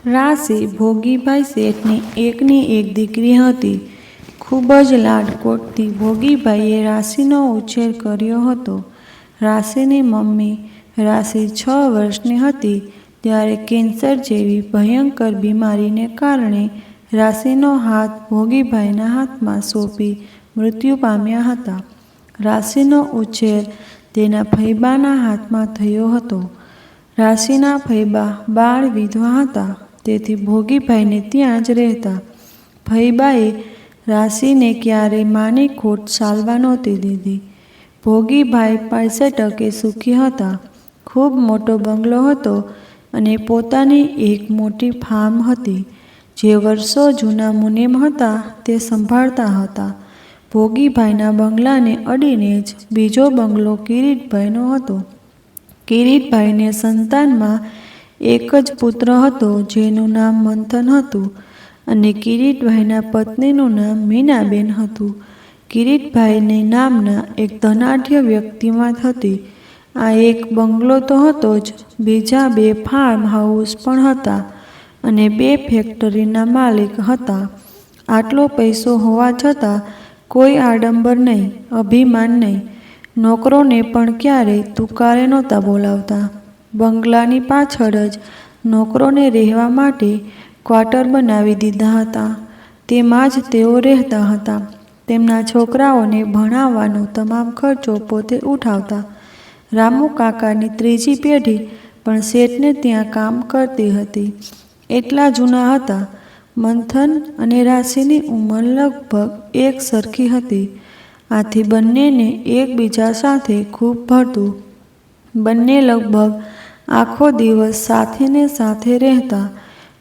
રાશિ ભોગીભાઈ શેઠની એકની એક દીકરી હતી. ખૂબ જ લાડકોટથી ભોગીભાઈએ રાશિનો ઉછેર કર્યો હતો. રાશિની મમ્મી રાશિ 6 વર્ષની હતી ત્યારે કેન્સર જેવી ભયંકર બીમારીને કારણે રાશિનો હાથ ભોગીભાઈના હાથમાં સોંપી મૃત્યુ પામ્યા હતા. રાશિનો ઉછેર તેના ફૈબાના હાથમાં થયો હતો. રાશિના ફૈબા બાળ વિધવા હતા, તેથી ભોગીભાઈને ત્યાં જ રહેતા. ફૈબાએ રાશિને ક્યારેય માની ખોટ ચાલવા નહોતી દીધી. ભોગીભાઈ 65% સુખી હતા. ખૂબ મોટો બંગલો હતો અને પોતાની એક મોટી ફાર્મ હતી, જે વર્ષો જૂના મુનિમ હતા તે સંભાળતા હતા. ભોગીભાઈના બંગલાને અડીને જ બીજો બંગલો કિરીટભાઈનો હતો. કિરીટભાઈને સંતાનમાં એક જ પુત્ર હતો, જેનું નામ મંથન હતું અને કિરીટભાઈના પત્નીનું નામ મીનાબેન હતું. કિરીટભાઈની નામના એક ધનાઢ્ય વ્યક્તિમાં હતી. આ એક બંગલો તો હતો જ, બીજા 2 ફાર્મ હાઉસ પણ હતા અને 2 ફેક્ટરીના માલિક હતા. આટલો પૈસો હોવા છતાં કોઈ આડંબર નહીં, અભિમાન નહીં. નોકરોને પણ ક્યારેય તુકારે નહોતા બોલાવતા. બંગલાની પાછળ જ નોકરોને રહેવા માટે ક્વાર્ટર બનાવી દીધા હતા. તેમાં જ તેઓ રહેતા હતા. તેમના છોકરાઓને ભણાવવાનો તમામ ખર્ચો પોતે ઉઠાવતા. રામુ કાકાની 3જી પેઢી પણ શેઠને ત્યાં કામ કરતી હતી. એટલા જૂના હતા. મંથન અને રાશિની ઉંમર લગભગ એક સરખી હતી. આથી બંનેને એકબીજા સાથે ખૂબ ભળતું. બંને લગભગ આખો દિવસ સાથે ને સાથે રહેતા.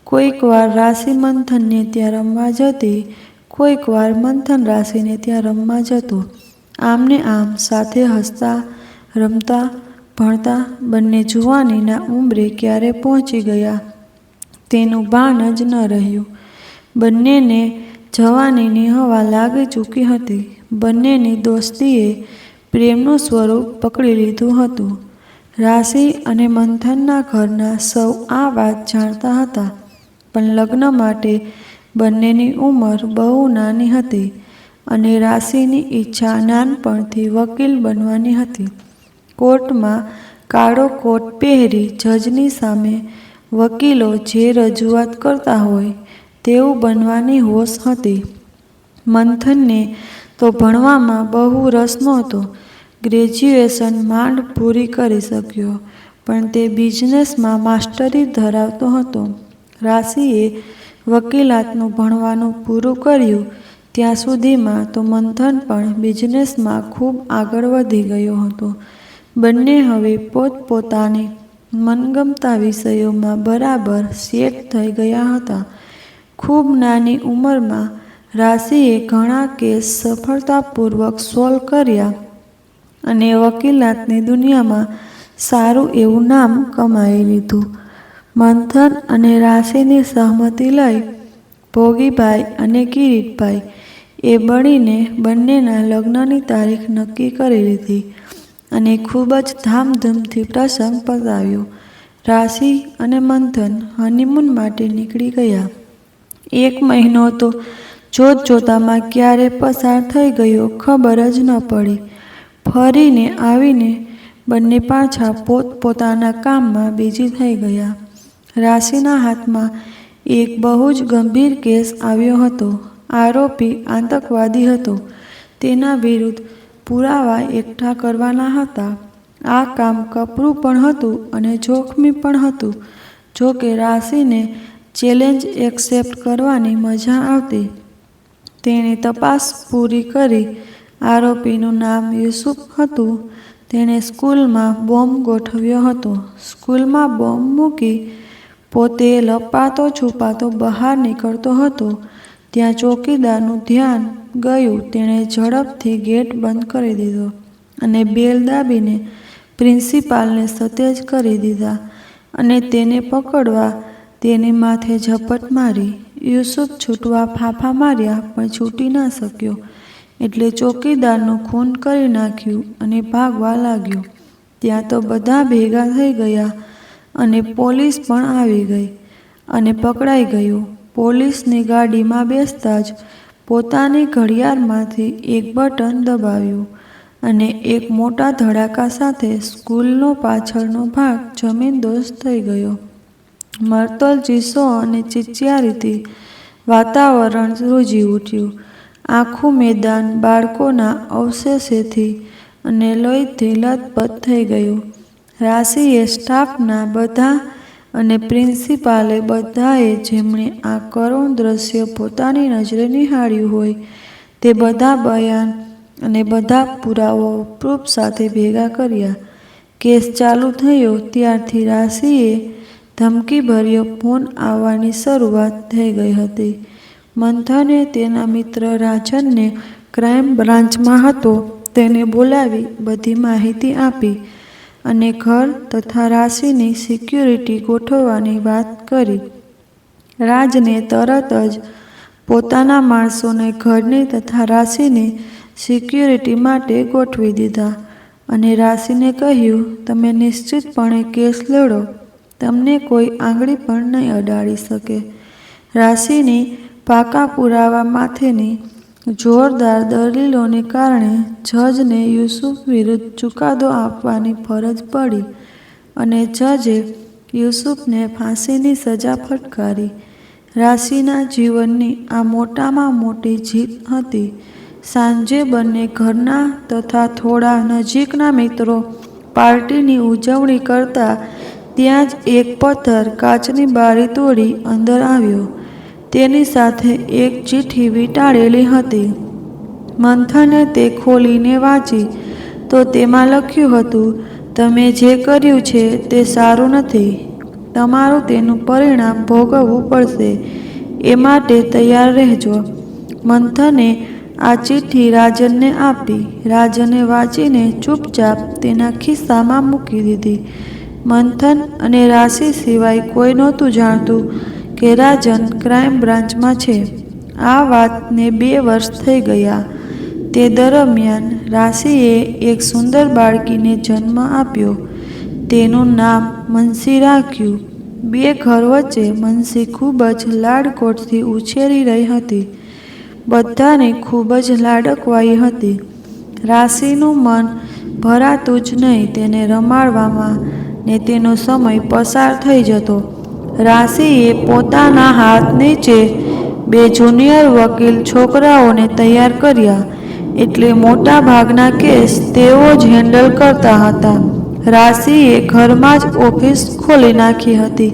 કોઈક વાર રાશિ મંથનને ત્યાં રમવા જતી, કોઈક વાર મંથન રાશિને ત્યાં રમવા જતો. આમને આમ સાથે હસતા, રમતા, ભણતા. બંને જુવાનીના ઉંમરે ક્યારે પહોંચી ગયા તેનું ભાન જ ન રહ્યું. બંનેને જવાનીની હવા લાગી ચૂકી હતી. બંનેની દોસ્તીએ પ્રેમનું સ્વરૂપ પકડી લીધું હતું. રાશિ અને મંથનના ઘરના સૌ આ વાત જાણતા હતા, પણ લગ્ન માટે બંનેની ઉંમર બહુ નાની હતી અને રાશિની ઈચ્છા નાનપણથી વકીલ બનવાની હતી. કોર્ટમાં કાળો કોટ પહેરી જજની સામે વકીલો જે રજૂઆત કરતા હોય તેવું બનવાની હોશ હતી. મંથનને તો ભણવામાં બહુ રસ નહોતો. ગ્રેજ્યુએશન માંડ પૂરી કરી શક્યો, પણ તે બિઝનેસમાં માસ્ટરી ધરાવતો હતો. રાશિએ વકીલાતનું ભણવાનું પૂરું કર્યું ત્યાં સુધીમાં તો મંથન પણ બિઝનેસમાં ખૂબ આગળ વધી ગયો હતો. બંને હવે પોતપોતાની મનગમતા વિષયોમાં બરાબર સેટ થઈ ગયા હતા. ખૂબ નાની ઉંમરમાં રાશિએ ઘણા કેસ સફળતાપૂર્વક સોલ્વ કર્યા અને વકીલાતની દુનિયામાં સારું એવું નામ કમાઈ લીધું. મંથન અને રાશિની સહમતિ લઈ ભોગીભાઈ અને કિરીટભાઈ એ બળીને બંનેના લગ્નની તારીખ નક્કી કરી લીધી અને ખૂબ જ ધામધૂમથી પ્રસંગ પતાવ્યો. રાશિ અને મંથન હનીમૂન માટે નીકળી ગયા. 1 મહિનો તો જોતજોતામાં ક્યારે પસાર થઈ ગયો ખબર જ ન પડી. ફરીને આવીને બંને પાછા પોતપોતાના કામમાં બીજી થઈ ગયા. રાશિના હાથમાં એક બહુ જ ગંભીર કેસ આવ્યો હતો. આરોપી આતંકવાદી હતો. તેના વિરુદ્ધ પુરાવા એકઠા કરવાના હતા. આ કામ કપરું પણ હતું અને જોખમી પણ હતું. જો કે રાશિને ચેલેન્જ એક્સેપ્ટ કરવાની મજા આવતી. તેણે તપાસ પૂરી કરી. આરોપીનું નામ યુસુફ હતું. તેણે સ્કૂલમાં બોમ્બ ગોઠવ્યો હતો. સ્કૂલમાં બોમ્બ મૂકી પોતે લપાતો છુપાતો બહાર નીકળતો હતો. ત્યાં ચોકીદારનું ધ્યાન ગયું. તેણે ઝડપથી ગેટ બંધ કરી દીધો અને બેલ દાબીને પ્રિન્સિપાલને સતેજ કરી દીધા અને તેને પકડવા તેની માથે ઝપટ મારી. યુસુફ છૂટવા ફાંફા માર્યા, પણ છૂટી ન શક્યો. એટલે ચોકીદારનું ખૂન કરી નાખ્યું અને ભાગવા લાગ્યો. ત્યાં તો બધા ભેગા થઈ ગયા અને પોલીસ પણ આવી ગઈ. અને પકડાઈ ગયો. પોલીસની ગાડીમાં બેસતા જ પોતાની ઘડિયાળમાંથી એક બટન દબાવ્યું અને એક મોટા ધડાકા સાથે સ્કૂલનો પાછળનો ભાગ જમીનદોસ્ત થઈ ગયો. મરતલ ચીસો અને ચિચિયારીથી વાતાવરણ ધ્રુજી ઉઠ્યું. આખું મેદાન બાળકોના અવશેષેથી અને લોહીથી લથપથ થઈ ગયું. રાશિએ સ્ટાફના બધા અને પ્રિન્સિપાલે બધાએ જેમણે આ કરુણ દ્રશ્ય પોતાની નજરે નિહાળ્યું હોય તે બધા બયાન અને બધા પુરાવો પ્રૂફ સાથે ભેગા કર્યા. કેસ ચાલુ થયો ત્યારથી રાશિએ ધમકીભર્યો ફોન આવવાની શરૂઆત થઈ ગઈ હતી. મંથને તેના મિત્ર રાજનને ક્રાઇમ બ્રાન્ચમાં હતો તેને બોલાવી બધી માહિતી આપી અને ઘર તથા રાશિની સિક્યુરિટી ગોઠવવાની વાત કરી. રાજને તરત જ પોતાના માણસોને ઘરની તથા રાશિની સિક્યુરિટી માટે ગોઠવી દીધા અને રાશિને કહ્યું, તમે નિશ્ચિતપણે કેસ લડો, તમને કોઈ આંગળી પણ નહીં અડાડી શકે. રાશિની પાકા પુરાવા માથેની જોરદાર દલીલોને કારણે જજને યુસુફ વિરુદ્ધ ચુકાદો આપવાની ફરજ પડી અને જજે યુસુફને ફાંસીની સજા ફટકારી. રાશિના જીવનની આ મોટામાં મોટી જીત હતી. સાંજે બંને ઘરના તથા થોડા નજીકના મિત્રો પાર્ટીની ઉજવણી કરતા ત્યાં જ એક પથ્થર કાચની બારી તોડી અંદર આવ્યો. તેની સાથે એક ચિઠ્ઠી વીંટાળેલી હતી. મંથને તે ખોલીને વાંચી તો તેમાં લખ્યું હતું, તમે જે કર્યું છે તે સારું નથી. તમારું તેનું પરિણામ ભોગવવું પડશે. એ માટે તૈયાર રહેજો. મંથને આ ચિઠ્ઠી રાજનને આપી. રાજને વાંચીને ચૂપચાપ તેના ખિસ્સામાં મૂકી દીધી. મંથન અને રાશિ સિવાય કોઈ નહોતું જાણતું કે રાજન ક્રાઇમ બ્રાન્ચમાં છે. આ વાતને 2 વર્ષ થઈ ગયા. તે દરમિયાન રાશિએ એક સુંદર બાળકીને જન્મ આપ્યો. તેનું નામ મંસી રાખ્યું. 2 ઘર વચ્ચે મંસી ખૂબ જ લાડકોડથી ઉછેરી રહી હતી. બધાને ખૂબ જ લાડકવાઈ હતી. રાશિનું મન ભરાતું જ નહીં તેને રમાડવામાં ને તેનો સમય પસાર થઈ જતો. રાશિએ પોતાના હાથ નીચે 2 જુનિયર વકીલ છોકરાઓને તૈયાર કર્યા એટલે મોટા ભાગના કેસ તેઓ જ હેન્ડલ કરતા હતા. રાશિએ ઘરમાં જ ઓફિસ ખોલી નાખી હતી.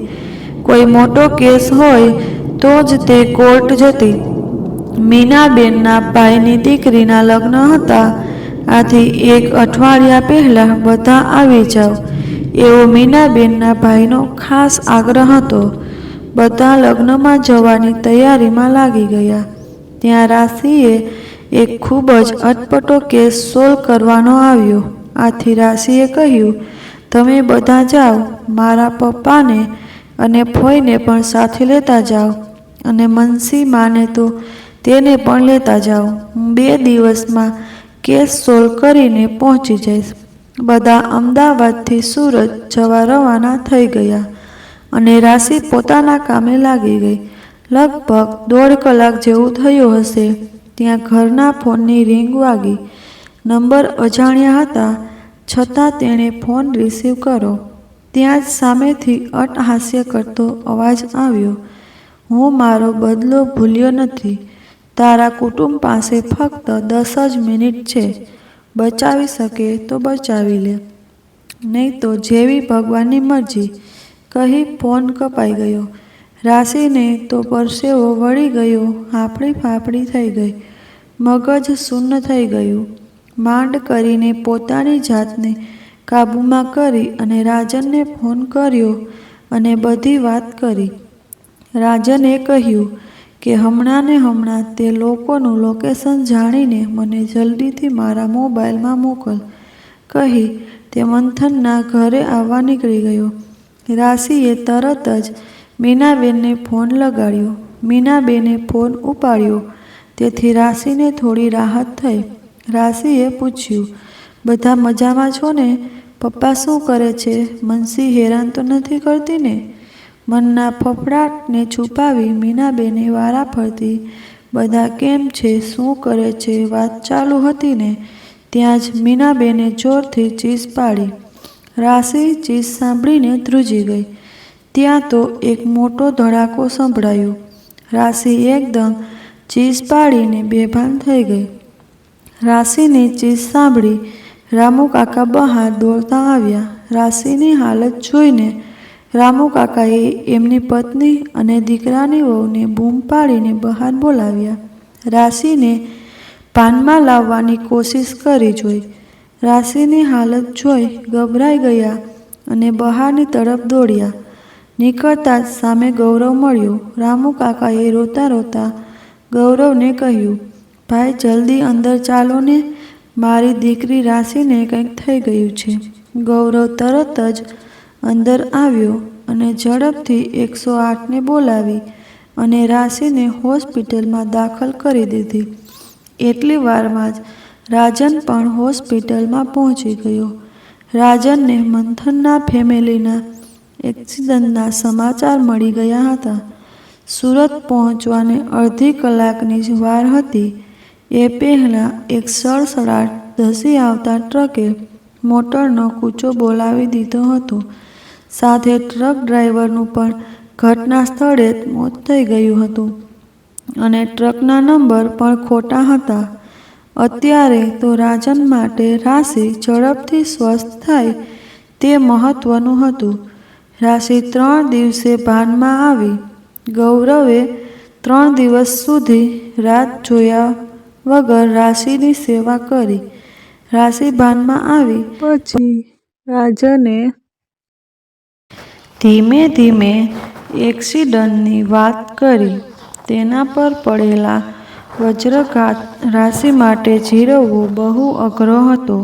કોઈ મોટો કેસ હોય તો જ તે કોર્ટ જતી. મીનાબેનના ભાઈની દીકરીના લગ્ન હતા. આથી 1 અઠવાડિયા પહેલાં બધા આવી જાવ એવો મીનાબેનના ભાઈનો ખાસ આગ્રહ હતો. બધા લગ્નમાં જવાની તૈયારીમાં લાગી ગયા. ત્યાં રાશિએ એક ખૂબ જ અટપટો કેસ સોલ્વ કરવાનો આવ્યો. આથી રાશિએ કહ્યું, તમે બધા જાઓ, મારા પપ્પાને અને ફોઈને પણ સાથે લેતા જાઓ અને મંસી માને તો તેને પણ લેતા જાઓ. હું 2 દિવસમાં કેસ સોલ્વ કરીને પહોંચી જઈશ. બધા અમદાવાદથી સુરત જવા રવાના થઈ ગયા અને રાશિ પોતાના કામે લાગી ગઈ. લગભગ 1.5 કલાક જેવું થયું હશે ત્યાં ઘરના ફોનની રિંગ વાગી. નંબર અજાણ્યા હતા છતાં તેણે ફોન રિસીવ કર્યો. ત્યાં જ સામેથી અટ્ટહાસ્ય કરતો અવાજ આવ્યો, હું મારો બદલો ભૂલ્યો નથી. તારા કુટુંબ પાસે ફક્ત 10 જ મિનિટ છે. બચાવી શકે તો બચાવી લે, નહીં તો જેવી ભગવાનની મરજી, કહી ફોન કપાઈ ગયો. રાશિને તો પરસેવો વળી ગયો, હાંફળી ફાંફળી થઈ ગઈ, મગજ શૂન્ય થઈ ગયું. માંડ કરીને પોતાની જાતને કાબૂમાં કરી અને રાજનને ફોન કર્યો અને બધી વાત કરી. રાજને કહ્યું કે હમણાં ને હમણાં તે લોકોનું લોકેશન જાણીને મને જલ્દીથી મારા મોબાઈલમાં મોકલ, કહી તે મંથનના ઘરે આવવા નીકળી ગયો. રાશિએ તરત જ મીનાબેનને ફોન લગાડ્યો. મીનાબેને ફોન ઉપાડ્યો તેથી રાશિને થોડી રાહત થઈ. રાશિએ પૂછ્યું, બધા મજામાં છો ને? પપ્પા શું કરે છે? મંસી હેરાન તો નથી કરતી ને? મનના ફફડાટને છુપાવી મીનાબેને વારાફરતી બધા કેમ છે, શું કરે છે વાત ચાલુ હતી ને ત્યાં જ મીનાબેને જોરથી ચીસ પાડી. રાશિ ચીસ સાંભળીને ધ્રુજી ગઈ. ત્યાં તો એક મોટો ધડાકો સંભળાયો. રાશિ એકદમ ચીસ પાડીને બેભાન થઈ ગઈ. રાશિની ચીસ સાંભળી રામુ કાકા બહાર દોડતા આવ્યા. રાશિની હાલત જોઈને રામુ કાકાએ એમની પત્ની અને દીકરાની વહુને બૂમ પાડીને બહાર બોલાવ્યા. રાશિને પાનમાં લાવવાની કોશિશ કરી જોઈ. રાશિની હાલત જોઈ ગભરાઈ ગયા અને બહારની તરફ દોડ્યા. નીકળતા જ સામે ગૌરવ મળ્યો. રામુ કાકાએ રોતા રોતા ગૌરવને કહ્યું, ભાઈ જલ્દી અંદર ચાલો ને, મારી દીકરી રાશિને કંઈક થઈ ગયું છે. ગૌરવ તરત જ અંદર આવ્યો અને ઝડપથી 108ને બોલાવી અને રાશિને હોસ્પિટલમાં દાખલ કરી દીધી. એટલી વારમાં જ રાજન પણ હોસ્પિટલમાં પહોંચી ગયો. રાજનને મંથનના ફેમિલીના એક્સિડન્ટના સમાચાર મળી ગયા હતા. સુરત પહોંચવાને અડધી કલાકની જ વાર હતી. એ પહેલાં એક સડસડાટ ધસી આવતા ટ્રકે મોટરનો કૂચો બોલાવી દીધો હતો. સાથે ટ્રક ડ્રાઈવરનું પણ ઘટના સ્થળે જ મોત થઈ ગયું હતું અને ટ્રકના નંબર પણ ખોટા હતા. અત્યારે તો રાજન માટે રાશિ ઝડપથી સ્વસ્થ થાય તે મહત્વનું હતું. રાશિ 3 દિવસે ભાનમાં આવી. ગૌરવે 3 દિવસ સુધી રાત જોયા વગર રાશિની સેવા કરી. રાશિ ભાનમાં આવી પછી રાજને ધીમે ધીમે એક્સિડન્ટની વાત કરી. તેના પર પડેલા વજ્રઘાત રાશિ માટે જીરવવો બહુ અઘરો હતો.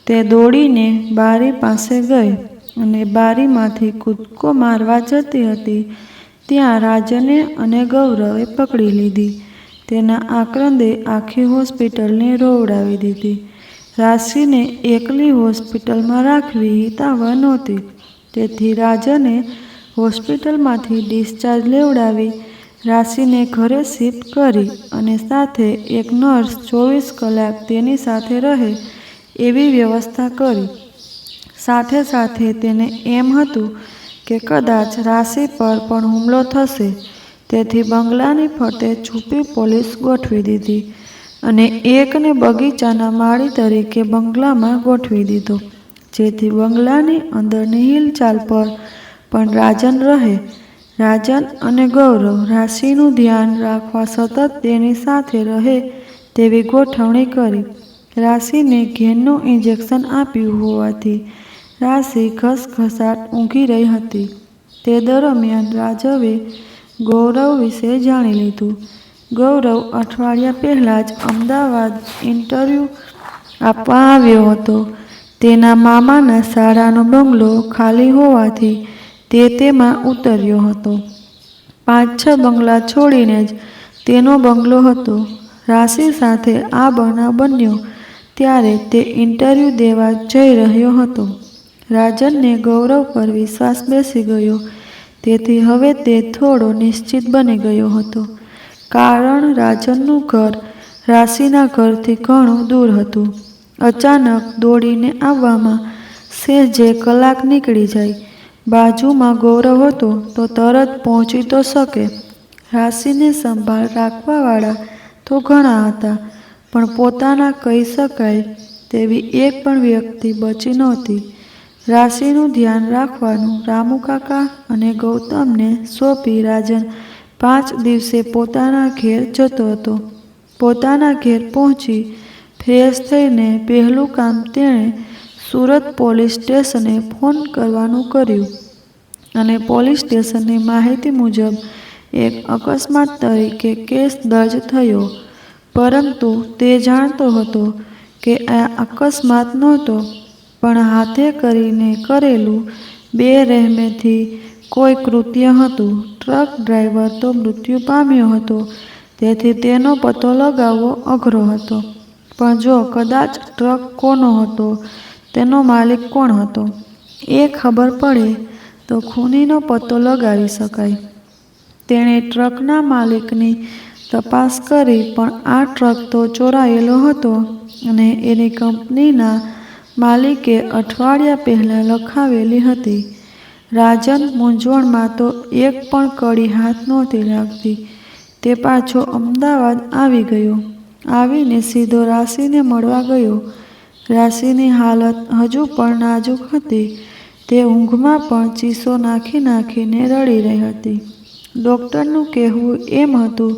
તે દોડીને બારી પાસે ગઈ અને બારીમાંથી કૂદકો મારવા જતી હતી ત્યાં રાજને અને ગૌરવે પકડી લીધી. તેના આક્રંદે આખી હોસ્પિટલને રોવડાવી દીધી. રાશિને એકલી હોસ્પિટલમાં રાખવી હિતાવહ નહોતી. તેથી રાજને હોસ્પિટલમાંથી ડિસ્ચાર્જ લેવડાવી રાશિને ઘરે શિફ્ટ કરી અને સાથે એક નર્સ 24 કલાક તેની સાથે રહે એવી વ્યવસ્થા કરી. સાથે સાથે તેને એમ હતું કે કદાચ રાશિ પર પણ હુમલો થશે. તેથી બંગલાની ફરતે છુપી પોલીસ ગોઠવી દીધી અને એકને બગીચાના માળી તરીકે બંગલામાં ગોઠવી દીધો, જેથી બંગલાની અંદરની હિલચાલ પર પણ રાજન રહે. રાજન અને ગૌરવ રાશિનું ધ્યાન રાખવા સતત તેની સાથે રહે તેવી ગોઠવણી કરી. રાશિને ઘેનનું ઇન્જેક્શન આપ્યું હોવાથી રાશિ ઘસઘસાટ ઊંઘી રહી હતી. તે દરમિયાન રાજવે ગૌરવ વિશે જાણી લીધું. ગૌરવ અઠવાડિયા પહેલાં જ અમદાવાદ ઇન્ટરવ્યૂ આપવા આવ્યો હતો. તેના મામાના શાળાનો બંગલો ખાલી હોવાથી તે તેમાં ઉતર્યો હતો. 5-6 બંગલા છોડીને જ તેનો બંગલો હતો. રાશિ સાથે આ બનાવ બન્યો ત્યારે તે ઇન્ટરવ્યૂ દેવા જઈ રહ્યો હતો. રાજનને ગૌરવ પર વિશ્વાસ બેસી ગયો, તેથી હવે તે થોડો નિશ્ચિત બની ગયો હતો. કારણ રાજનનું ઘર રાશિના ઘરથી ઘણું દૂર હતું. અચાનક દોડીને આવવામાં સહેજે કલાક નીકળી જાય. બાજુમાં ગૌરવ હતો તો તરત પહોંચી તો શકે. રાશિને સંભાળ રાખવાવાળા તો ઘણા હતા, પણ પોતાના કહી શકાય તેવી એક પણ વ્યક્તિ બચી નહોતી. રાશિનું ધ્યાન રાખવાનું રામુ કાકા અને ગૌતમને સોંપી રાજન 5 દિવસે પોતાના ઘેર જતો હતો. પોતાના ઘેર પહોંચી ફ્રેશ થઈને પહેલું કામ તેણે સુરત પોલીસ સ્ટેશને ફોન કરવાનું કર્યું અને પોલીસ સ્ટેશનની માહિતી મુજબ એક અકસ્માત તરીકે કેસ દર્જ થયો. પરંતુ તે જાણતો હતો કે આ અકસ્માત નહોતો, પણ હાથે કરીને કરેલું બેરહેમીથી કોઈ કૃત્ય હતું. ટ્રક ડ્રાઈવર તો મૃત્યુ પામ્યો હતો, તેથી તેનો પતો લગાવવો અઘરો હતો. પણ જો કદાચ ટ્રક કોનો હતો, તેનો માલિક કોણ હતો, એ ખબર પડે તો ખૂનીનો પત્તો લગાવી શકાય. તેણે ટ્રકના માલિકની તપાસ કરી, પણ આ ટ્રક તો ચોરાયેલો હતો અને એની કંપનીના માલિકે અઠવાડિયા પહેલાં લખાવેલી હતી. રાજન મૂંઝવણમાં તો એક પણ કડી હાથ નહોતી લાગતી. તે પાછો અમદાવાદ આવી ગયો. આવીને સીધો રાશિને મળવા ગયો. રાશિની હાલત હજુ પણ નાજુક હતી. તે ઊંઘમાં પણ ચીસો નાખી નાખીને રડી રહી હતી. ડૉક્ટરનું કહેવું એમ હતું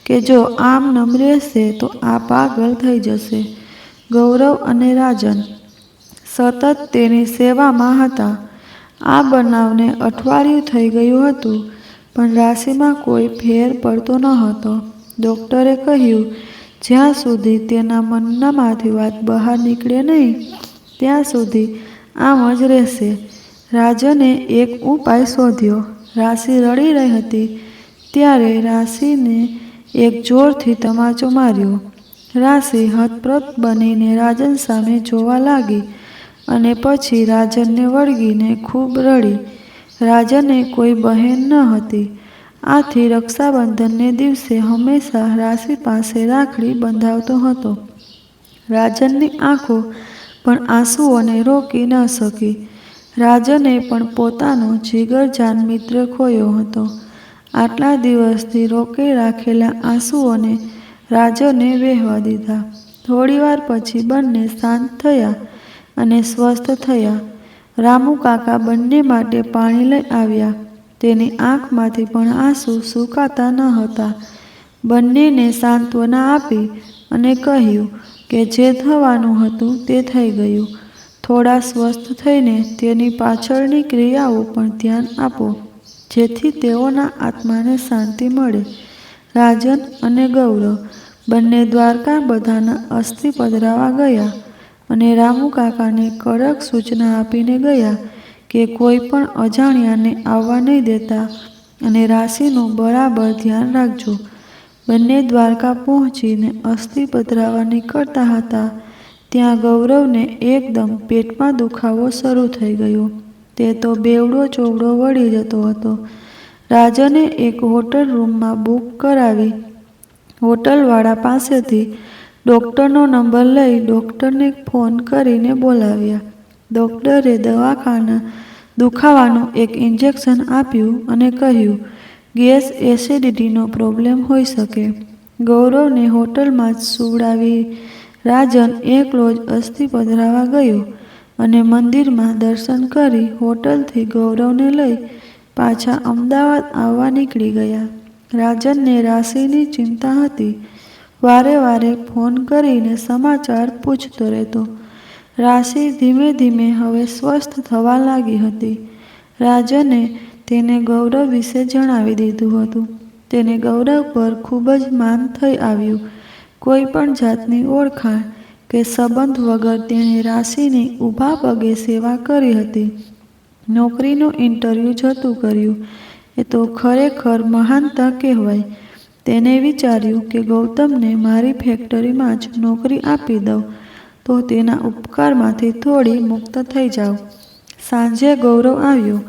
કે જો આમ નમ રહેશે તો આ પાગલ થઈ જશે. ગૌરવ અને રાજન સતત તેની સેવામાં હતા. આ બનાવને અઠવાડિયું થઈ ગયું હતું, પણ રાશિમાં કોઈ ફેર પડતો ન હતો. ડૉક્ટરે કહ્યું, જ્યાં સુધી તેના મનમાંથી વાત બહાર નીકળે નહીં, ત્યાં સુધી આમ જ રહેશે. રાજને એક ઉપાય શોધ્યો. રાશિ રડી રહી હતી ત્યારે રાશિને એક જોરથી તમાચો માર્યો. રાશિ હતપ્રત બનીને રાજન સામે જોવા લાગી અને પછી રાજનને વળગીને ખૂબ રડી. રાજને કોઈ બહેન ન હતી. આથી રક્ષાબંધનને દિવસે હંમેશા રાશિ પાસે રાખડી બંધાવતો હતો. રાજનની આંખો પણ આંસુઓને રોકી ન શકી. રાજને પણ પોતાનો જીગરજાન મિત્ર ખોયો હતો. આટલા દિવસથી રોકી રાખેલા આંસુઓને રાજને વહેવા દીધા. થોડીવાર પછી બંને શાંત થયા અને સ્વસ્થ થયા. રામુ કાકા બંને માટે પાણી લઈ આવ્યા. તેની આંખમાંથી પણ આંસુ સુકાતા ન હતા. બંનેને સાંત્વના આપી અને કહ્યું કે જે થવાનું હતું તે થઈ ગયું. થોડા સ્વસ્થ થઈને તેની પાછળની ક્રિયાઓ પણ ધ્યાન આપો, જેથી તેઓના આત્માને શાંતિ મળે. રાજન અને ગૌરવ બંને દ્વારકા બધાના અસ્થિ પધરાવા ગયા અને રામુ કાકાને કડક સૂચના આપીને ગયા કે કોઈ પણ અજાણ્યાને આવવા નહીં દેતા અને રાશિનું બરાબર ધ્યાન રાખજો. બંને દ્વારકા પહોંચીને અસ્થિ પધરાવા નીકળતા હતા ત્યાં ગૌરવને એકદમ પેટમાં દુખાવો શરૂ થઈ ગયો. તે તો બેવડો ચોવડો વળી જતો હતો. રાજને એક હોટલ રૂમમાં બુક કરાવી હોટલવાળા પાસેથી ડૉક્ટરનો નંબર લઈ ડૉક્ટરને ફોન કરીને બોલાવ્યા. ડૉક્ટરે દુખાવાનું એક ઇન્જેક્શન આપ્યું અને કહ્યું, ગેસ એસિડિટીનો પ્રોબ્લેમ હોઈ શકે. ગૌરવને હોટલમાં જ સુવડાવી રાજન એકલો જ અસ્થિ પધરાવા ગયો અને મંદિરમાં દર્શન કરી હોટલથી ગૌરવને લઈ પાછા અમદાવાદ આવવા નીકળી ગયા. રાજનને રાશિની ચિંતા હતી. વારે વારે ફોન કરીને સમાચાર પૂછતો રહેતો. રાશિ ધીમે ધીમે હવે સ્વસ્થ થવા લાગી હતી. રાજને તેને ગૌરવ વિશે જણાવી દીધું હતું. તેને ગૌરવ પર ખૂબ જ માન થઈ આવ્યું. કોઈ પણ જાતની ઓળખાણ કે સંબંધ વગર તેણે રાશિની ઊભા પગે સેવા કરી હતી. નોકરીનું ઇન્ટરવ્યૂ જતું કર્યું. એ તો ખરેખર મહાનતા કહેવાય. તેને વિચાર્યું કે ગૌતમને મારી ફેક્ટરીમાં જ નોકરી આપી દઉં તો તેના ઉપકારમાંથી થોડી મુક્ત થઈ જાઉં. સાંજે ગૌરવ આવ્યો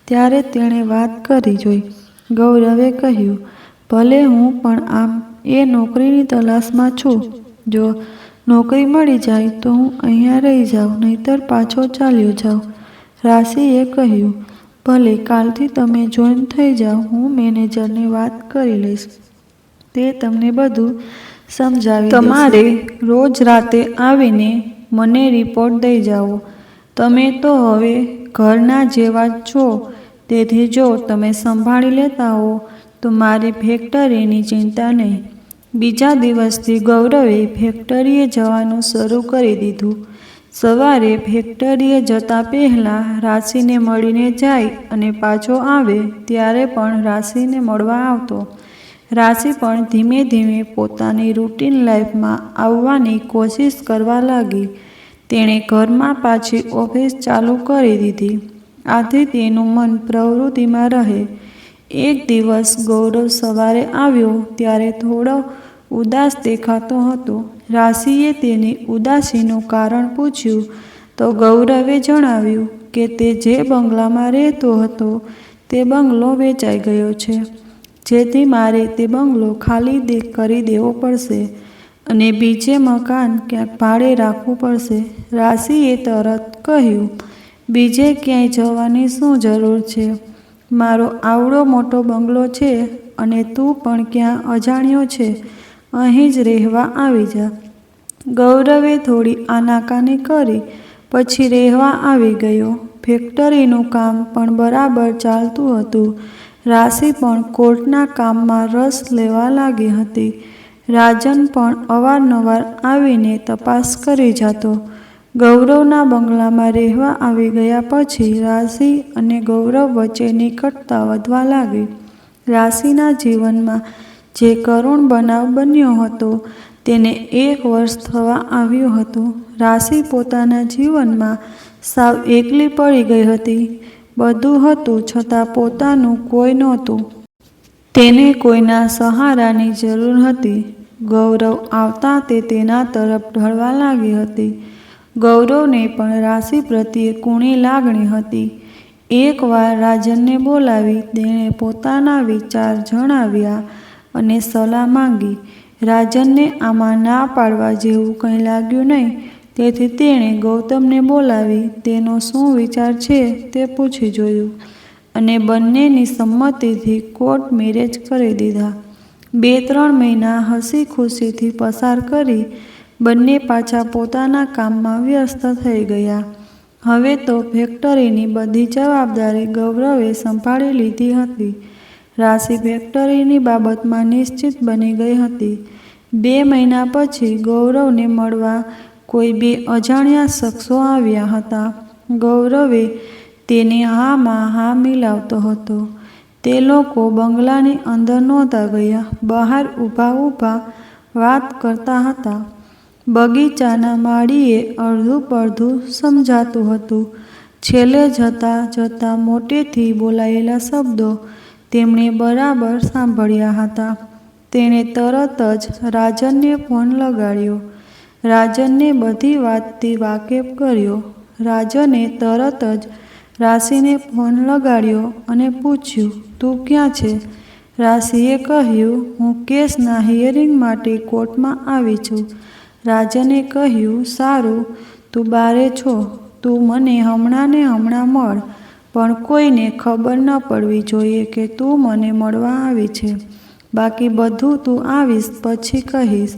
ત્યારે તેણે વાત કરી જોઈ. ગૌરવે કહ્યું, ભલે હું પણ આમ એ નોકરીની તલાશમાં છું. જો નોકરી મળી જાય તો હું અહીંયા રહી જાઉં, નહીતર પાછો ચાલ્યો જાઉં. રાશિએ કહ્યું, ભલે કાલથી તમે જોઈન થઈ જાઓ. હું મેનેજરને વાત કરી લઈશ. તે તમને બધું સમજાવી દેશે. તમારે રોજ રાતે આવીને મને રિપોર્ટ દઈ જાઓ. તમે તો હવે ઘરના જેવા જ છો, તેથી જો તમે સંભાળી લેતા હો તો મારી ફેક્ટરીની ચિંતા નહીં. બીજા દિવસથી ગૌરવે ફેક્ટરીએ જવાનું શરૂ કરી દીધું. સવારે ફેક્ટરીએ જતા પહેલાં રાશિને મળીને જાય અને પાછો આવે ત્યારે પણ રાશિને મળવા આવતો. રાશિ પણ ધીમે ધીમે પોતાની રૂટીન લાઈફમાં આવવાની કોશિશ કરવા લાગી. તેણે ઘરમાં પાછી ઓફિસ ચાલુ કરી દીધી. આથી તેનું મન પ્રવૃત્તિમાં રહે. એક દિવસ ગૌરવ સવારે આવ્યો ત્યારે થોડો ઉદાસ દેખાતો હતો. રાશિએ તેની ઉદાસીનું કારણ પૂછ્યું તો ગૌરવે જણાવ્યું કે તે જે બંગલામાં રહેતો હતો તે બંગલો વેચાઈ ગયો છે, જેથી મારે તે બંગલો ખાલી કરી દેવો પડશે અને બીજે મકાન ક્યાંક ભાડે રાખવું પડશે. રાશિએ તરત કહ્યું, બીજે ક્યાંય જવાની શું જરૂર છે? મારો આવડો મોટો બંગલો છે અને તું પણ ક્યાં અજાણ્યો છે, અહીં જ રહેવા આવી જા. ગૌરવે થોડી આનાકાની કરી પછી રહેવા આવી ગયો. ફેક્ટરીનું કામ પણ બરાબર ચાલતું હતું. રાશિ પણ કોર્ટના કામમાં રસ લેવા લાગી હતી. રાજન પણ અવારનવાર આવીને તપાસ કરી જતો. ગૌરવના બંગલામાં રહેવા આવી ગયા પછી રાશિ અને ગૌરવ વચ્ચે નિકટતા વધવા લાગી. રાશિના જીવનમાં જે કરુણ બનાવ બન્યો હતો તેને 1 વર્ષ થવા આવ્યું હતું. રાશિ પોતાના જીવનમાં સાવ એકલી પડી ગઈ હતી. બધું હતું છતાં પોતાનું કોઈ નહોતું. તેને કોઈના સહારાની જરૂર હતી. ગૌરવ આવતા તે તેના તરફ ઢળવા લાગી હતી. ગૌરવને પણ રાશિ પ્રત્યે કૂણી લાગણી હતી. એકવાર રાજનને બોલાવી તેણે પોતાના વિચાર જણાવ્યા અને સલાહ માંગી. રાજનને આમાં ના પાડવા જેવું કંઈ લાગ્યું નહીં, તેથી તેણે ગૌતમને બોલાવી તેનો શું વિચાર છે તે પૂછી જોયું અને બંનેની સંમતિથી કોર્ટ મેરેજ કરી દીધા. 2-3 મહિના હસી ખુશીથી પસાર કરી બંને પાછા પોતાના કામમાં વ્યસ્ત થઈ ગયા. હવે તો ફેક્ટરીની બધી જવાબદારી ગૌરવે સંભાળી લીધી હતી. રાશિ ફેક્ટરીની બાબતમાં નિશ્ચિત બની ગઈ હતી. 2 મહિના પછી ગૌરવને મળવા કોઈ 2 અજાણ્યા શખ્સો આવ્યા હતા. ગૌરવે તેને હામાં હા મિલાવતો હતો. તે લોકો બંગલાની અંદર નહોતા ગયા, બહાર ઊભા વાત કરતા હતા. બગીચાના માળીએ અડધું પડધું સમજાતું હતું. છેલ્લે જતાં મોટેથી બોલાયેલા શબ્દો તેમણે બરાબર સાંભળ્યા હતા. તેણે તરત જ રાજનને ફોન લગાડ્યો. રાજનને બધી વાતથી વાકેફ કર્યો. રાજને તરત જ રાશિને ફોન લગાડ્યો અને પૂછ્યું, તું ક્યાં છે? રાશિએ કહ્યું, હું કેસના હિયરિંગ માટે કોર્ટમાં આવી છું. રાજને કહ્યું, સારું, તું બારે છો, તું મને હમણાં ને હમણાં મળ, પણ કોઈને ખબર ન પડવી જોઈએ કે તું મને મળવા આવી છે. બાકી બધું તું આવીશ પછી કહીશ.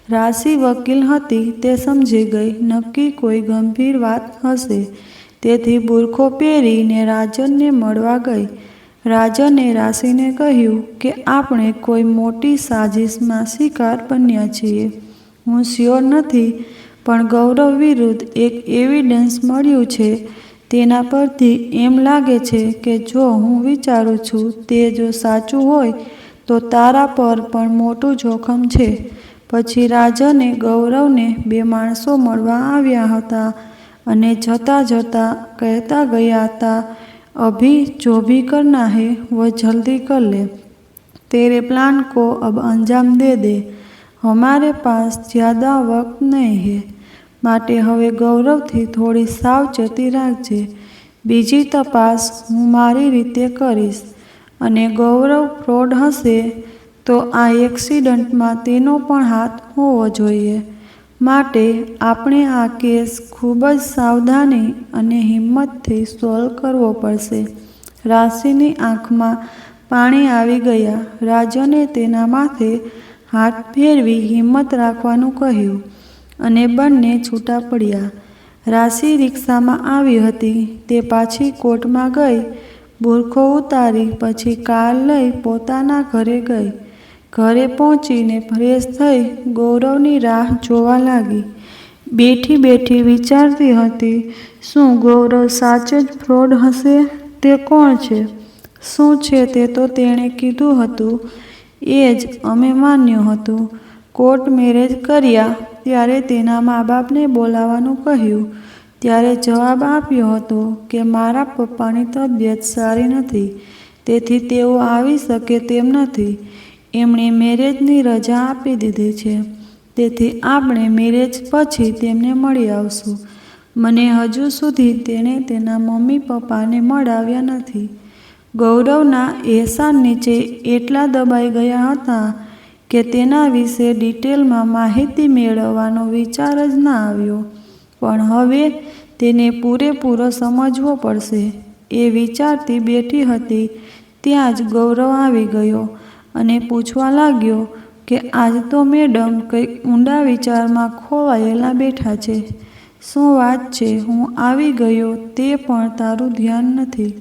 રાશિ વકીલ હતી તે સમજી ગઈ નક્કી કોઈ ગંભીર વાત હશે, તેથી બુરખો પહેરીને રાજનને મળવા ગઈ. રાજને રાશિને કહ્યું કે આપણે કોઈ મોટી સાજિશમાં શિકાર બન્યા છીએ. હું શ્યોર નથી, પણ ગૌરવ વિરુદ્ધ એક એવિડન્સ મળ્યું છે. તેના પરથી એમ લાગે છે કે જો હું વિચારું છું તે જો સાચું હોય તો તારા પર પણ મોટું જોખમ છે. પછી રાજને ગૌરવને 2 માણસો મળવા આવ્યા હતા અને જતાં કહેતા ગયા હતા, અભી जो भी करना है वो जल्दी कर ले, तेरे प्लान को अब अंजाम दे दे, हमारे पास ज़्यादा वक्त नहीं है. માટે હવે ગૌરવથી થોડી સાવચેતી રાખજે. બીજી તપાસ હું મારી રીતે કરીશ અને ગૌરવ ફ્રોડ હશે તો આ એક્સિડન્ટમાં તેનો પણ હાથ હોવો જોઈએ. માટે આપણે આ કેસ ખૂબ જ સાવધાની અને હિંમતથી સોલ્વ કરવો પડશે. રાશિની આંખમાં પાણી આવી ગયા. રાજને તેના માથે હાથ ફેરવી હિંમત રાખવાનું કહ્યું અને બંને છૂટા પડ્યા. રાશિ રિક્ષામાં આવી હતી. તે પાછી કોર્ટમાં ગઈ. બુરખો ઉતારી પછી કાર લઈ પોતાના ઘરે ગઈ. ઘરે પહોંચીને ફ્રેશ થઈ ગૌરવની રાહ જોવા લાગી. બેઠી વિચારતી હતી, શું ગૌરવ સાચે જ ફ્રોડ હશે? તે કોણ છે? શું છે તે તો તેણે કીધું હતું એ જ અમે માન્યું હતું. કોર્ટ મેરેજ કર્યા ત્યારે તેના મા બાપને બોલાવવાનું કહ્યું ત્યારે જવાબ આપ્યો હતો કે મારા પપ્પાની તબિયત સારી નથી, તેથી તેઓ આવી શકે તેમ નથી. એમણે મેરેજની રજા આપી દીધી છે, તેથી આપણે મેરેજ પછી તેમને મળી આવશું. મને હજુ સુધી તેણે તેના મમ્મી પપ્પાને મળાવ્યા નથી. ગૌરવના એહસાન નીચે એટલા દબાઈ ગયા હતા કે તેના વિશે ડિટેલમાં માહિતી મેળવવાનો વિચાર જ ના આવ્યો. પણ હવે તેને પૂરેપૂરો સમજવો પડશે એ વિચારતી બેઠી હતી ત્યાં જ ગૌરવ આવી ગયો અને પૂછવા લાગ્યો કે આજ તો મેડમ કંઈક ઊંડા વિચારમાં ખોવાયેલા બેઠા છે. શું વાત છે? હું આવી ગયો તે પણ તારું ધ્યાન નથી.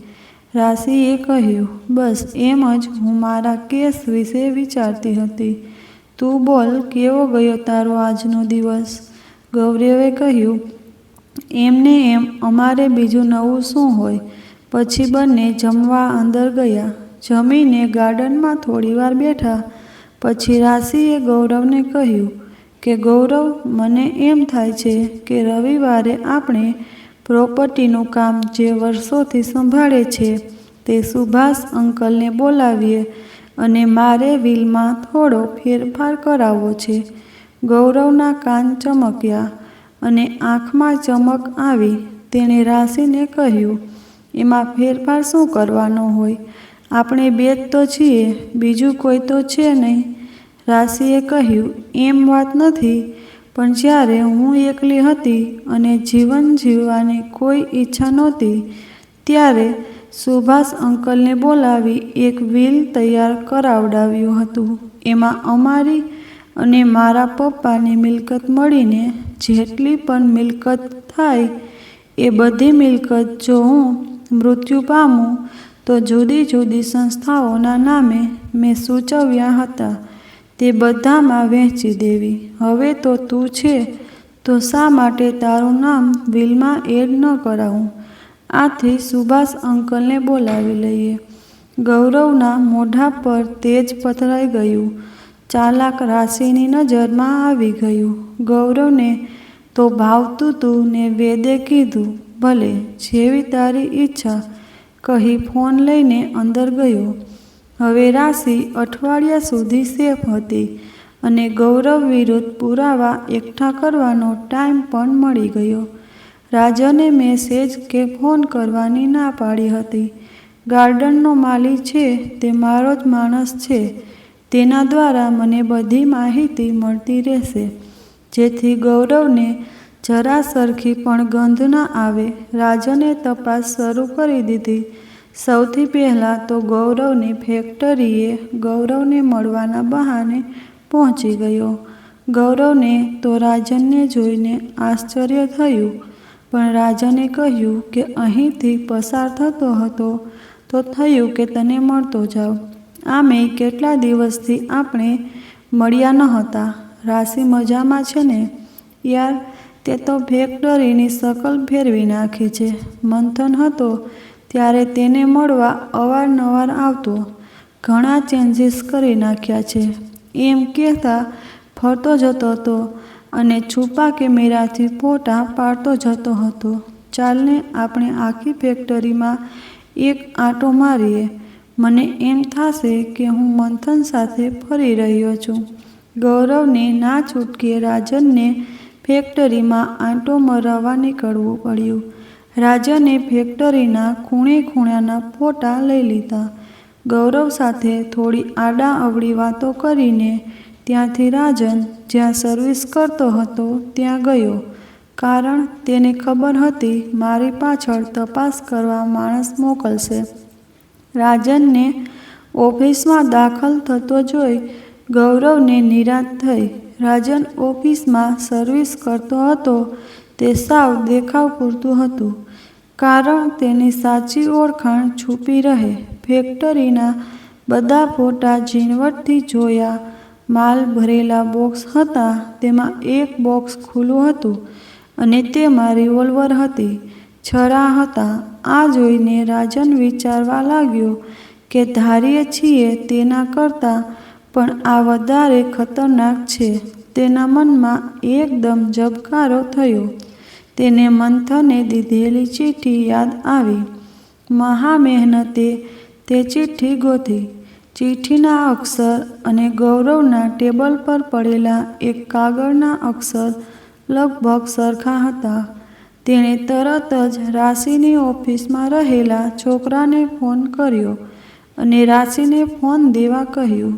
રાશિએ કહ્યું, બસ એમ જ હું મારા કેસ વિશે વિચારતી હતી. તું બોલ, કેવો ગયો તારો આજનો દિવસ? ગૌરવે કહ્યું, એમને એમ અમારે બીજું નવું શું હોય? પછી બંને જમવા અંદર ગયા. જમીને ગાર્ડનમાં થોડીવાર બેઠા. પછી રાશિએ ગૌરવને કહ્યું કે ગૌરવ, મને એમ થાય છે કે રવિવારે આપણે પ્રોપર્ટીનું કામ જે વર્ષોથી સંભાળે છે તે સુભાષ અંકલને બોલાવીએ અને મારે વિલમાં થોડો ફેરફાર કરાવવો છે. ગૌરવના કાન ચમક્યા અને આંખમાં ચમક આવી. તેણે રાશિને કહ્યું, એમાં ફેરફાર શું કરવાનો હોય? આપણે બે જ તો છીએ, બીજું કોઈ તો છે નહીં. રાશિએ કહ્યું, એમ વાત નથી, પણ જ્યારે હું એકલી હતી અને જીવન જીવવાની કોઈ ઈચ્છા નહોતી ત્યારે સુભાષ અંકલને બોલાવી એક વિલ તૈયાર કરાવડાવ્યું હતું. એમાં અમારી અને મારા પપ્પાની મિલકત મળીને જેટલી પણ મિલકત થાય એ બધી મિલકત જો હું મૃત્યુ પામું તો જુદી જુદી સંસ્થાઓના નામે મેં સૂચવ્યા હતા તે બધામાં વહેંચી દેવી. હવે તો તું છે તો શા માટે તારું નામ વિલમાં એડ ન કરાવું? આથી સુભાષ અંકલને બોલાવી લઈએ. ગૌરવના મોઢા પર તેજ પથરાઈ ગયું. ચાલાક રાશિની નજરમાં આવી ગયું. ગૌરવને તો ભાવતું તું ને વેદે કીધું, ભલે જેવી તારી ઈચ્છા કહી ફોન લઈને અંદર ગયો. હવે રાશિ અઠવાડિયા સુધી સેફ હતી અને ગૌરવ વિરુદ્ધ પુરાવા એકઠા કરવાનો ટાઈમ પણ મળી ગયો. રાજને મેસેજ કે ફોન કરવાની ના પાડી હતી. ગાર્ડનનો માલી છે તે મારો જ માણસ છે. તેના દ્વારા મને બધી માહિતી મળતી રહેશે જેથી ગૌરવને જરા સરખી પણ ગંધ ના આવે. રાજને તપાસ શરૂ કરી દીધી. સૌથી પહેલાં તો ગૌરવની ફેક્ટરીએ ગૌરવને મળવાના બહાને પહોંચી ગયો. ગૌરવને તો રાજનને જોઈને આશ્ચર્ય થયું, પણ રાજને કહ્યું કે અહીંથી પસાર થતો હતો તો થયું કે તને મળતો જાઉં. આમેય કેટલા દિવસથી આપણે મળ્યા ન હતા. રાશિ મજામાં છે ને? યાર, તે તો ફેક્ટરીની શકલ ફેરવી નાખી છે. મંથન હતો ત્યારે તેને મળવા અવારનવાર આવતો. ઘણા ચેન્જીસ કરી નાખ્યા છે એમ કહેતા ફરતો જતો હતો અને છુપા કેમેરાથી ફોટા પાડતો જતો હતો. ચાલને આપણે આખી ફેક્ટરીમાં એક આંટો મારીએ. મને એમ થશે કે હું મંથન સાથે ફરી રહ્યો છું. ગૌરવને ના છૂટકે રાજનને ફેક્ટરીમાં આંટો મરાવવા નીકળવું પડ્યું. રાજને ફેક્ટરીના ખૂણે ખૂણાના ફોટા લઈ લીધા. ગૌરવ સાથે થોડી આડા અવળી વાતો કરીને ત્યાંથી રાજન જ્યાં સર્વિસ કરતો હતો ત્યાં ગયો. કારણ તેને ખબર હતી મારી પાછળ તપાસ કરવા માણસ મોકલશે. રાજનને ઓફિસમાં દાખલ થતો જોઈ ગૌરવને નિરાશ થઈ. રાજન ઓફિસમાં સર્વિસ કરતો હતો તે સાવ દેખાવ પૂરતું હતું. કારણ તેની સાચી ઓળખાણ છુપી રહે. ફેક્ટરીના બધા ફોટા ઝીણવટથી જોયા. માલ ભરેલા બોક્સ હતા. તેમાં એક બોક્સ ખુલ્લું હતું અને તેમાં રિવોલ્વર હતી, છરા હતા. આ જોઈને રાજન વિચારવા લાગ્યો કે ધારીએ છીએ તેના કરતાં પણ આ વધારે ખતરનાક છે. તેના મનમાં એકદમ ઝબકારો થયો. તેને મંથને દીધેલી ચિઠ્ઠી યાદ આવી. મહા મહેનતે તે ચિઠ્ઠી ગોતી. ચિઠ્ઠીના અક્ષર અને ગૌરવના ટેબલ પર પડેલા એક કાગળના અક્ષર લગભગ સરખા હતા. તેણે તરત જ રાશિની ઓફિસમાં રહેલા છોકરાને ફોન કર્યો અને રાશિને ફોન દેવા કહ્યું.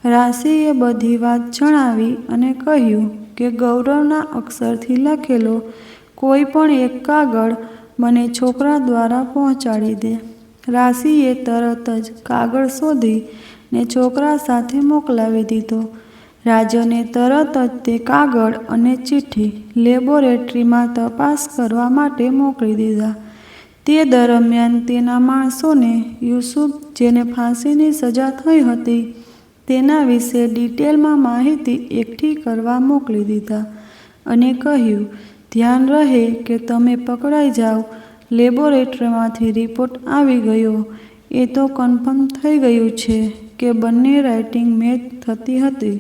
રાશિએ બધી વાત જણાવી અને કહ્યું કે ગૌરવના અક્ષરથી લખેલો કોઈ પણ એક કાગળ મને છોકરા દ્વારા પહોંચાડી દે. રાશિએ તરત જ કાગળ શોધી ને છોકરા સાથે મોકલાવી દીધો. રાજને તરત જ તે કાગળ અને ચિઠ્ઠી લેબોરેટરીમાં તપાસ કરવા માટે મોકલી દીધા. તે દરમિયાન તેના માણસોને યુસુફ, જેને ફાંસીની સજા થઈ હતી, તેના વિશે ડિટેલમાં માહિતી એકઠી કરવા મોકલી દીધા અને કહ્યું, ધ્યાન રહે કે તમે પકડાઈ જાઓ. લેબોરેટરીમાંથી રિપોર્ટ આવી ગયો. એ તો કન્ફર્મ થઈ ગયું છે કે બંને રાઇટિંગ મેચ થતી હતી.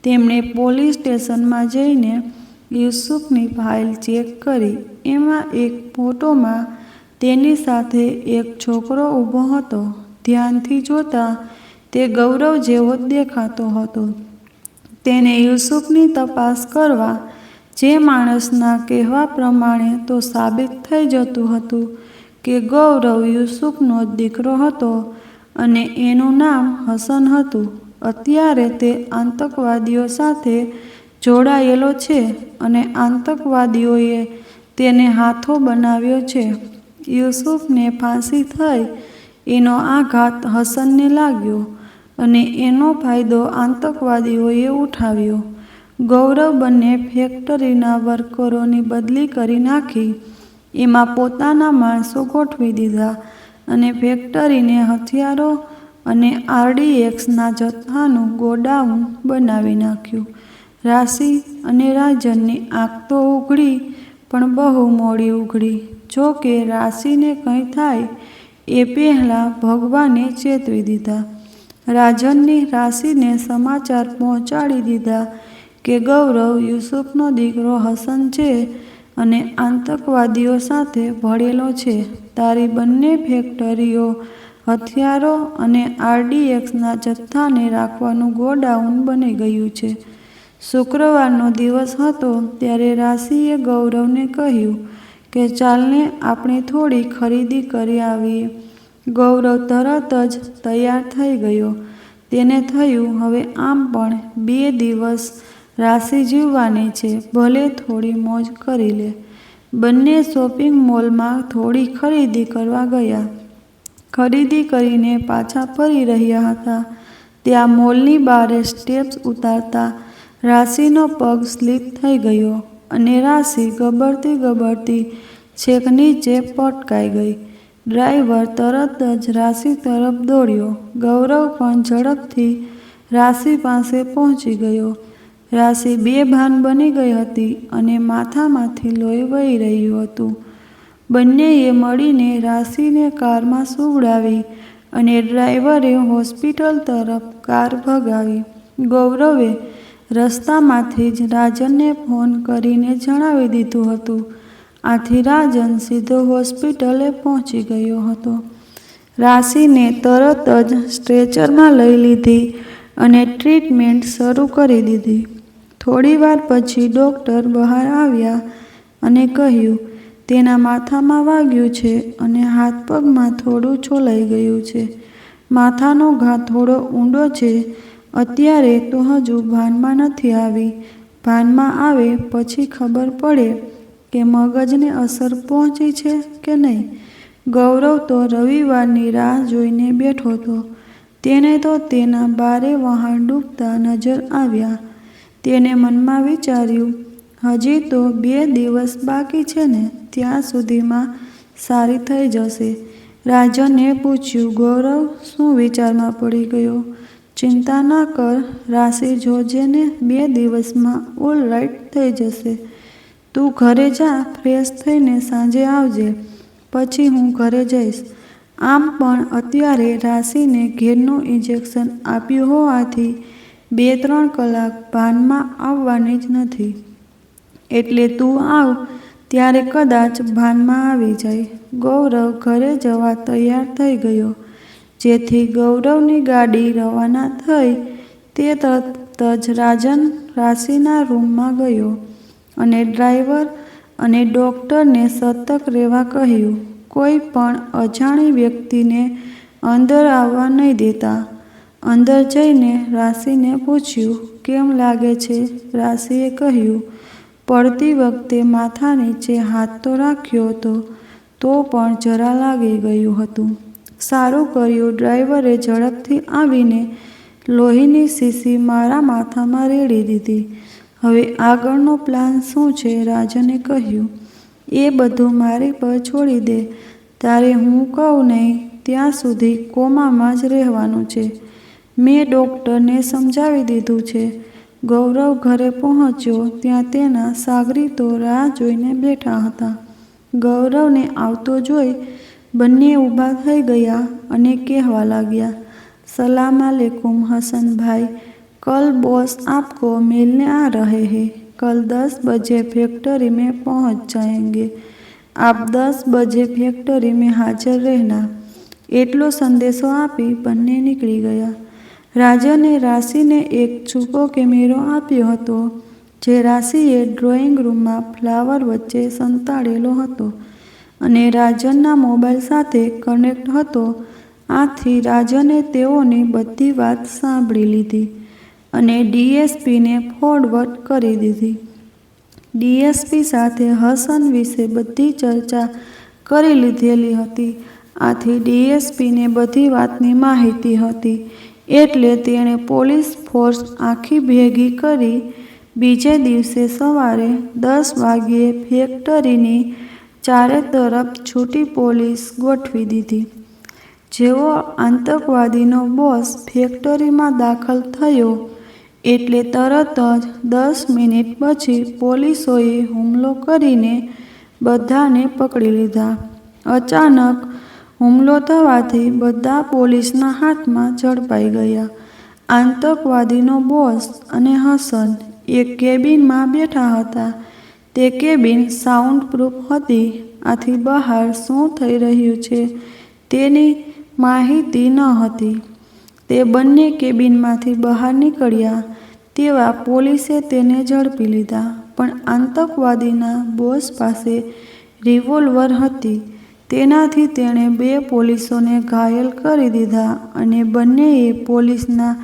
તેમણે પોલીસ સ્ટેશનમાં જઈને યુસુફની ફાઇલ ચેક કરી. એમાં એક ફોટોમાં તેની સાથે એક છોકરો ઊભો હતો. ધ્યાનથી જોતા તે ગૌરવ જેવો જ દેખાતો હતો. તેને યુસુફની તપાસ કરવા જે માણસના કહેવા પ્રમાણે તો સાબિત થઈ જતું હતું કે ગૌરવ યુસુફનો જ દીકરો હતો અને એનું નામ હસન હતું. અત્યારે તે આતંકવાદીઓ સાથે જોડાયેલો છે અને આતંકવાદીઓએ તેને હાથો બનાવ્યો છે. યુસુફને ફાંસી થઈ એનો આઘાત હસનને લાગ્યો અને એનો ફાયદો આતંકવાદીઓએ ઉઠાવ્યો. ગૌરવ બંને ફેક્ટરીના વર્કરોની બદલી કરી નાખી. એમાં પોતાના માણસો ગોઠવી દીધા અને ફેક્ટરીને હથિયારો અને RDXના જથ્થાનું ગોડાઉન બનાવી નાખ્યું. રાશિ અને રાજનની આંખ તો ઉઘડી, પણ બહુ મોડી ઉઘડી. જો કે રાશિને કંઈ થાય એ પહેલાં ભગવાને ચેતવી દીધા. રાજનની રાશિને સમાચાર પહોંચાડી દીધા કે ગૌરવ યુસુફનો દીકરો હસન છે અને આતંકવાદીઓ સાથે ભળેલો છે. તારી બંને ફેક્ટરીઓ હથિયારો અને RDXના જથ્થાને રાખવાનું ગોડાઉન બની ગયું છે. શુક્રવારનો દિવસ હતો ત્યારે રાશિએ ગૌરવને કહ્યું કે ચાલને આપણે થોડી ખરીદી કરી આવીએ. ગૌરવ તરત જ તૈયાર થઈ ગયો. તેને થયું હવે આમ પણ 2 દિવસ રાશિ જીવવાની છે, ભલે થોડી મોજ કરી લે. બંને શોપિંગ મોલમાં થોડી ખરીદી કરવા ગયા. ખરીદી કરીને પાછા ફરી રહ્યા હતા ત્યાં મોલની બારે સ્ટેપ્સ ઉતારતા રાશિનો પગ સ્લીપ થઈ ગયો અને રાશિ ગબડતી છેક નીચે પટકાઈ ગઈ. ડ્રાઈવર તરત જ રાશિ તરફ દોડ્યો. ગૌરવ પણ ઝડપથી રાશિ પાસે પહોંચી ગયો. રાશિ બેભાન બની ગઈ હતી અને માથામાંથી લોહી વહી રહ્યું હતું. બંનેએ મળીને રાશિને કારમાં સુવડાવી અને ડ્રાઈવરે હોસ્પિટલ તરફ કાર ભગાવી. ગૌરવે રસ્તામાંથી જ રાજનને ફોન કરીને જણાવી દીધું હતું. આથી રાજન સીધો હોસ્પિટલે પહોંચી ગયો હતો. રાશિને તરત જ સ્ટ્રેચરમાં લઈ લીધી અને ટ્રીટમેન્ટ શરૂ કરી દીધી. થોડીવાર પછી ડૉક્ટર બહાર આવ્યા અને કહ્યું, તેના માથામાં વાગ્યું છે અને હાથ પગમાં થોડું છોલાઈ ગયું છે. માથાનો ઘા થોડો ઊંડો છે. અત્યારે તો હજુ ભાનમાં નથી આવી. ભાનમાં આવે પછી ખબર પડે કે મગજને અસર પહોંચી છે કે નહીં. ગૌરવ તો રવિવારની રાહ જોઈને બેઠો હતો. તેને તો તેના બારે વહાણ ડૂબતા નજર આવ્યા. તેને મનમાં વિચાર્યું, હજી તો 2 દિવસ બાકી છે ને, ત્યાં સુધીમાં સારી થઈ જશે. રાજને પૂછ્યું, ગૌરવ શું વિચારમાં પડી ગયો? ચિંતા ન કર રાશિ, જોજે ને 2 દિવસમાં ઓલ રાઈટ થઈ જશે. તું ઘરે જા, ફ્રેશ થઈને સાંજે આવજે, પછી હું ઘરે જઈશ. આમ પણ અત્યારે રાશિને ઘેરનું ઇન્જેક્શન આપ્યું હોવાથી 2-3 કલાક ભાનમાં આવવાની જ નથી. એટલે તું આવ ત્યારે કદાચ ભાનમાં આવી જાય. ગૌરવ ઘરે જવા તૈયાર થઈ ગયો. જેથી ગૌરવની ગાડી રવાના થઈ તે તરત જ રાજન રાશિના રૂમમાં ગયો અને ડ્રાઈવર અને ડૉક્ટરને સતર્ક રહેવા કહ્યું. કોઈ પણ અજાણી વ્યક્તિને અંદર આવવા નહીં દેતા. અંદર જઈને રાશિને પૂછ્યું, કેમ લાગે છે? રાશિએ કહ્યું, પડતી વખતે માથા નીચે હાથ તો રાખ્યો હતો, તો પણ જરા લાગી ગયું હતું. સારું કર્યું ડ્રાઈવરે ઝડપથી આવીને લોહીની શીશી મારા માથામાં રેડી દીધી. હવે આગળનો પ્લાન શું છે? રાજને કહ્યું, એ બધું મારી પર છોડી દે. તારે હું કહું નહીં ત્યાં સુધી કોમામાં જ રહેવાનું છે. મેં ડૉક્ટરને સમજાવી દીધું છે. ગૌરવ ઘરે પહોંચ્યો ત્યાં તેના સાગરીતો રાહ જોઈને બેઠા હતા. ગૌરવને આવતો જોઈ બંને ઊભા થઈ ગયા અને કહેવા લાગ્યા, સલામ આલેકુમ હસનભાઈ, कल बॉस आपको मिलने आ रहे हैं। कल 10 बजे फैक्ट्री में पहुंच जाएंगे। आप 10 बजे फैक्ट्री में हाजिर रहना। એટલો સંદેશો આપી બંને નીકળી ગયા. રાજને રાશિને એક છૂપો કેમેરો આપ્યો હતો, જે રાશિએ ડ્રોઈંગ રૂમમાં ફ્લાવર વચ્ચે સંતાડેલો હતો અને રાજનના મોબાઈલ સાથે કનેક્ટ હતો. આથી રાજને તેઓની બધી વાત સાંભળી લીધી અને ડીએસપીને ફોરવર્ડ કરી દીધી. ડીએસપી સાથે હસન વિશે બધી ચર્ચા કરી લીધેલી હતી. આથી ડીએસપીને બધી વાતની માહિતી હતી. એટલે તેણે પોલીસ ફોર્સ આખી ભેગી કરી બીજે દિવસે સવારે 10 વાગ્યે ફેક્ટરીની ચારે તરફ છૂટી પોલીસ ગોઠવી દીધી. જેવો આતંકવાદીનો બોસ ફેક્ટરીમાં દાખલ થયો એટલે તરત જ 10 મિનિટ પછી પોલીસોએ હુમલો કરીને બધાને પકડી લીધા. અચાનક હુમલો થવાથી બધા પોલીસના હાથમાં ઝડપાઈ ગયા. આતંકવાદીનો બોસ અને હસન એક કેબિનમાં બેઠા હતા. તે કેબિન સાઉન્ડ પ્રૂફ હતી. આથી બહાર શું થઈ રહ્યું છે તેની માહિતી ન હતી. તે બંને કેબિનમાંથી બહાર નીકળ્યા તેવા પોલીસે તેને ઝડપી લીધા. પણ આતંકવાદીના બોસ પાસે રિવોલ્વર હતી. તેનાથી તેણે 2 પોલીસોને ઘાયલ કરી દીધા અને બંનેએ પોલીસના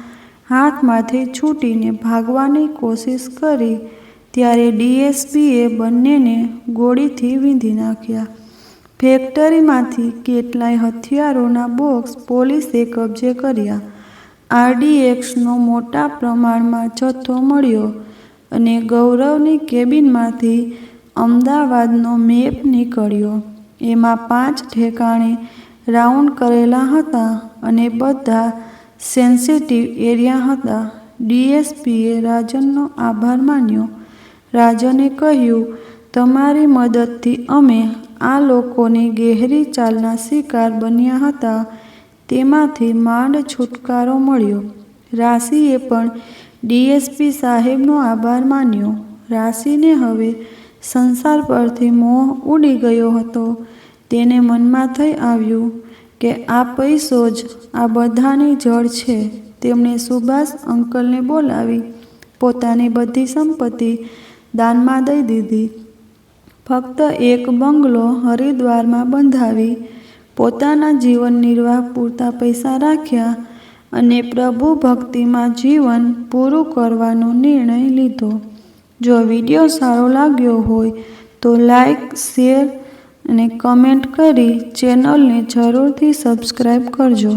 હાથમાંથી છૂટીને ભાગવાની કોશિશ કરી ત્યારે ડીએસપીએ બંનેને ગોળીથી વીંધી નાખ્યા. ફેક્ટરીમાંથી કેટલાય હથિયારોના બોક્સ પોલીસે કબજે કર્યા. આરડીએક્સનો મોટા પ્રમાણમાં જથ્થો મળ્યો અને ગૌરવની કેબિનમાંથી અમદાવાદનો મેપ નીકળ્યો. એમાં 5 ઠેકાણે રાઉન્ડ કરેલા હતા અને બધા સેન્સિટિવ એરિયા હતા. ડીએસપીએ રાજનનો આભાર માન્યો. રાજને કહ્યું, તમારી મદદથી અમે આ લોકોની ગહેરી ચાલના શિકાર બન્યા હતા. તેમાંથી માંડ છુટકારો મળ્યો. રાશિએ પણ ડીએસપી સાહેબનો આભાર માન્યો. રાશિને હવે સંસાર પરથી મોહ ઉડી ગયો હતો. તેને મનમાં થઈ આવ્યું કે આ પૈસો જ આ બધાની જડ છે. તેમણે સુભાષ અંકલને બોલાવી પોતાની બધી સંપત્તિ દાનમાં દઈ દીધી. ફક્ત એક બંગલો હરિદ્વારમાં બંધાવી પોતાના જીવન નિર્વાહ પૂરતા પૈસા રાખ્યા અને પ્રભુ ભક્તિમાં જીવન પૂરું કરવાનો નિર્ણય લીધો. જો વિડીયો સારો લાગ્યો હોય તો લાઈક, શેર અને કમેન્ટ કરી ચેનલને જરૂરથી સબસ્ક્રાઈબ કરજો.